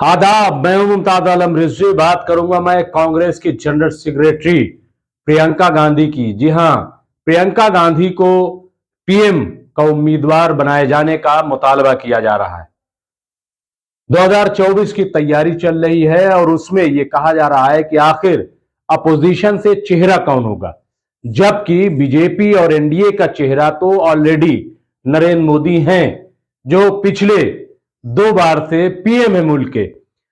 आदाब, मैं हूं मुमताज आलम रिजवी। बात करूंगा मैं कांग्रेस की जनरल सेक्रेटरी प्रियंका गांधी की। जी हां, प्रियंका गांधी को पीएम का उम्मीदवार बनाए जाने का मुतालबा किया जा रहा है। 2024 की तैयारी चल रही है और उसमें यह कहा जा रहा है कि आखिर अपोजिशन से चेहरा कौन होगा, जबकि बीजेपी और एनडीए का चेहरा तो ऑलरेडी नरेंद्र मोदी हैं, जो पिछले 2 बार से पीएम है मुल्क के।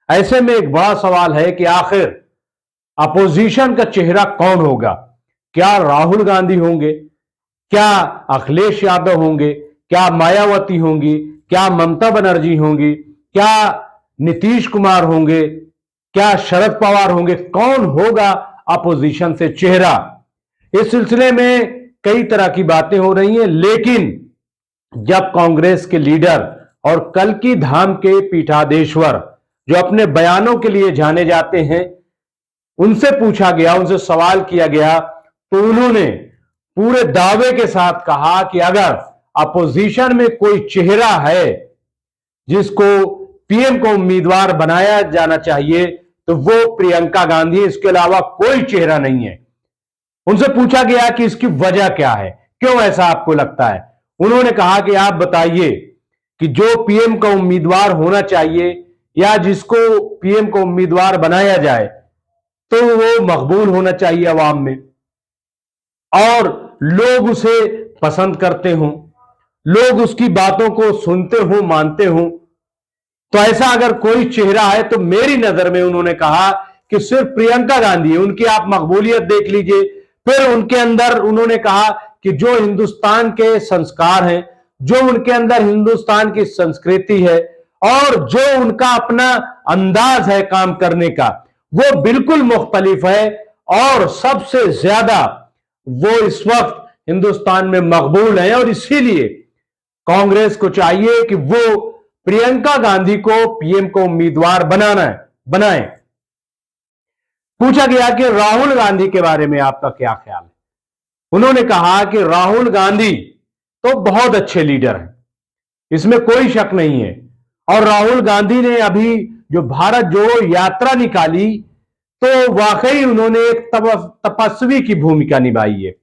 ऐसे में एक बड़ा सवाल है कि आखिर अपोजिशन का चेहरा कौन होगा। क्या राहुल गांधी होंगे, क्या अखिलेश यादव होंगे, क्या मायावती होंगी, क्या ममता बनर्जी होंगी, क्या नीतीश कुमार होंगे, क्या शरद पवार होंगे? कौन होगा अपोजिशन से चेहरा? इस सिलसिले में कई तरह की बातें हो रही हैं, लेकिन जब कांग्रेस के लीडर और कल्कि धाम के पीठाधीश्वर, जो अपने बयानों के लिए जाने जाते हैं, उनसे पूछा गया, उनसे सवाल किया गया, तो उन्होंने पूरे दावे के साथ कहा कि अगर अपोजिशन में कोई चेहरा है जिसको पीएम को उम्मीदवार बनाया जाना चाहिए, तो वो प्रियंका गांधी, इसके अलावा कोई चेहरा नहीं है। उनसे पूछा गया कि इसकी वजह क्या है, क्यों ऐसा आपको लगता है? उन्होंने कहा कि आप बताइए कि जो पीएम का उम्मीदवार होना चाहिए या जिसको पीएम को उम्मीदवार बनाया जाए, तो वो मकबूल होना चाहिए अवाम में और लोग उसे पसंद करते हों, लोग उसकी बातों को सुनते हों, मानते हों। तो ऐसा अगर कोई चेहरा है तो मेरी नजर में, उन्होंने कहा कि सिर्फ प्रियंका गांधी है। उनकी आप मकबूलियत देख लीजिए। फिर उनके अंदर उन्होंने कहा कि जो हिंदुस्तान के संस्कार हैं, जो उनके अंदर हिंदुस्तान की संस्कृति है और जो उनका अपना अंदाज है काम करने का, वो बिल्कुल मुख्तलिफ है और सबसे ज्यादा वो इस वक्त हिंदुस्तान में मकबूल है। और इसीलिए कांग्रेस को चाहिए कि वो प्रियंका गांधी को पीएम को उम्मीदवार बनाए। पूछा गया कि राहुल गांधी के बारे में आपका क्या ख्याल है? उन्होंने कहा कि राहुल गांधी तो बहुत अच्छे लीडर हैं, इसमें कोई शक नहीं है। और राहुल गांधी ने अभी जो भारत जोड़ो यात्रा निकाली, तो वाकई उन्होंने एक तपस्वी की भूमिका निभाई है।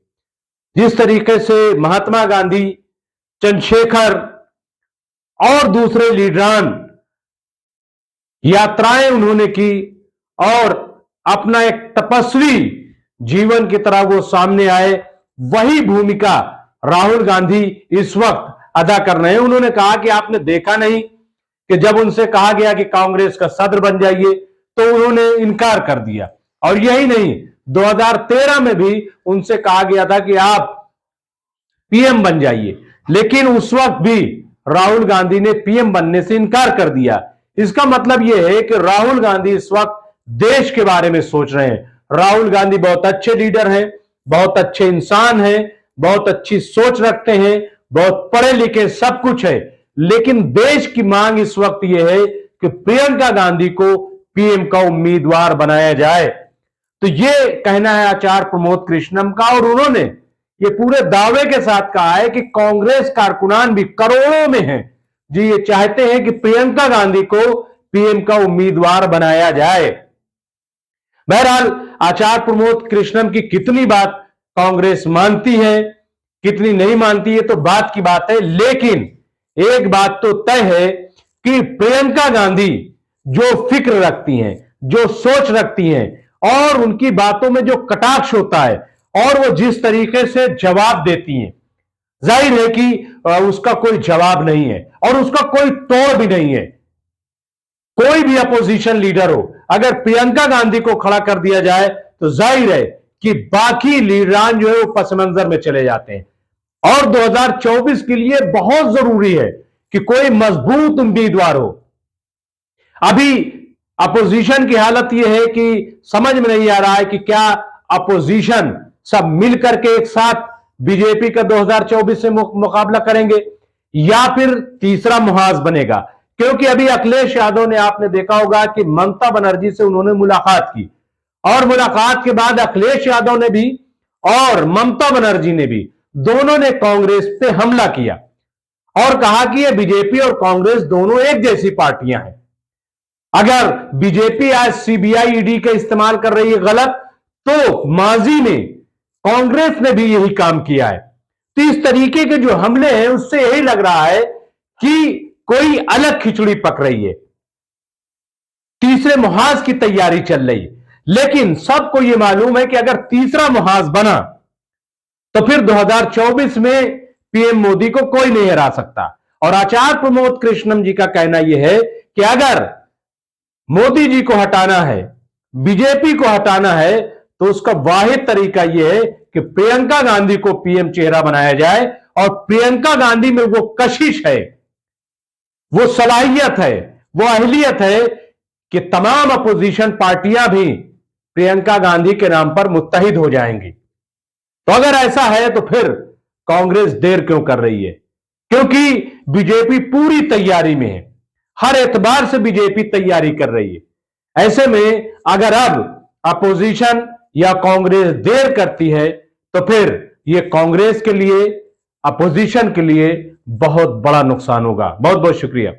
जिस तरीके से महात्मा गांधी, चंद्रशेखर और दूसरे लीडरान यात्राएं उन्होंने की और अपना एक तपस्वी जीवन की तरह वो सामने आए, वही भूमिका राहुल गांधी इस वक्त अदा कर रहे हैं। उन्होंने कहा कि आपने देखा नहीं कि जब उनसे कहा गया कि कांग्रेस का सदर बन जाइए, तो उन्होंने इनकार कर दिया। और यही नहीं, 2013 में भी उनसे कहा गया था कि आप पीएम बन जाइए, लेकिन उस वक्त भी राहुल गांधी ने पीएम बनने से इनकार कर दिया। इसका मतलब यह है कि राहुल गांधी इस वक्त देश के बारे में सोच रहे हैं। राहुल गांधी बहुत अच्छे लीडर हैं, बहुत अच्छे इंसान हैं, बहुत अच्छी सोच रखते हैं, बहुत पढ़े लिखे, सब कुछ है, लेकिन देश की मांग इस वक्त यह है कि प्रियंका गांधी को पीएम का उम्मीदवार बनाया जाए। तो यह कहना है आचार्य प्रमोद कृष्णम का, और उन्होंने ये पूरे दावे के साथ कहा है कि कांग्रेस कारकुनान भी करोड़ों में हैं, जी ये चाहते हैं कि प्रियंका गांधी को पीएम का उम्मीदवार बनाया जाए। बहरहाल आचार्य प्रमोद कृष्णम की कितनी बात कांग्रेस मानती है, कितनी नहीं मानती है, तो बात की बात है। लेकिन एक बात तो तय है कि प्रियंका गांधी जो फिक्र रखती हैं, जो सोच रखती हैं और उनकी बातों में जो कटाक्ष होता है और वो जिस तरीके से जवाब देती हैं, जाहिर है कि उसका कोई जवाब नहीं है और उसका कोई तोड़ भी नहीं है। कोई भी अपोजिशन लीडर हो, अगर प्रियंका गांधी को खड़ा कर दिया जाए तो जाहिर है कि बाकी लीडरान जो है वो पस मंजर में चले जाते हैं। और 2024 के लिए बहुत जरूरी है कि कोई मजबूत उम्मीदवार हो। अभी अपोजिशन की हालत यह है कि समझ में नहीं आ रहा है कि क्या अपोजिशन सब मिलकर के एक साथ बीजेपी का 2024 से मुकाबला करेंगे या फिर तीसरा मुहाज बनेगा। क्योंकि अभी अखिलेश यादव ने, आपने देखा होगा कि ममता बनर्जी से उन्होंने मुलाकात की और मुलाकात के बाद अखिलेश यादव ने भी और ममता बनर्जी ने भी, दोनों ने कांग्रेस पे हमला किया और कहा कि ये बीजेपी और कांग्रेस दोनों एक जैसी पार्टियां हैं। अगर बीजेपी आज सीबीआई ईडी का इस्तेमाल कर रही है गलत, तो माजी में कांग्रेस ने भी यही काम किया है। तो इस तरीके के जो हमले हैं उससे यही लग रहा है कि कोई अलग खिचड़ी पक रही है, तीसरे मुहाज की तैयारी चल रही है। लेकिन सबको यह मालूम है कि अगर तीसरा मुहाज बना तो फिर 2024 में पीएम मोदी को कोई नहीं हरा सकता। और आचार्य प्रमोद कृष्णम जी का कहना यह है कि अगर मोदी जी को हटाना है, बीजेपी को हटाना है, तो उसका वाहिद तरीका यह है कि प्रियंका गांधी को पीएम चेहरा बनाया जाए। और प्रियंका गांधी में वो कशिश है, वो सलाहियत है, वो अहलियत है कि तमाम अपोजिशन पार्टियां भी प्रियंका गांधी के नाम पर मुत्तहिद हो जाएंगी। तो अगर ऐसा है तो फिर कांग्रेस देर क्यों कर रही है? क्योंकि बीजेपी पूरी तैयारी में है, हर एतबार से बीजेपी तैयारी कर रही है। ऐसे में अगर अब अपोजिशन या कांग्रेस देर करती है तो फिर यह कांग्रेस के लिए, अपोजिशन के लिए बहुत बड़ा नुकसान होगा। बहुत बहुत शुक्रिया।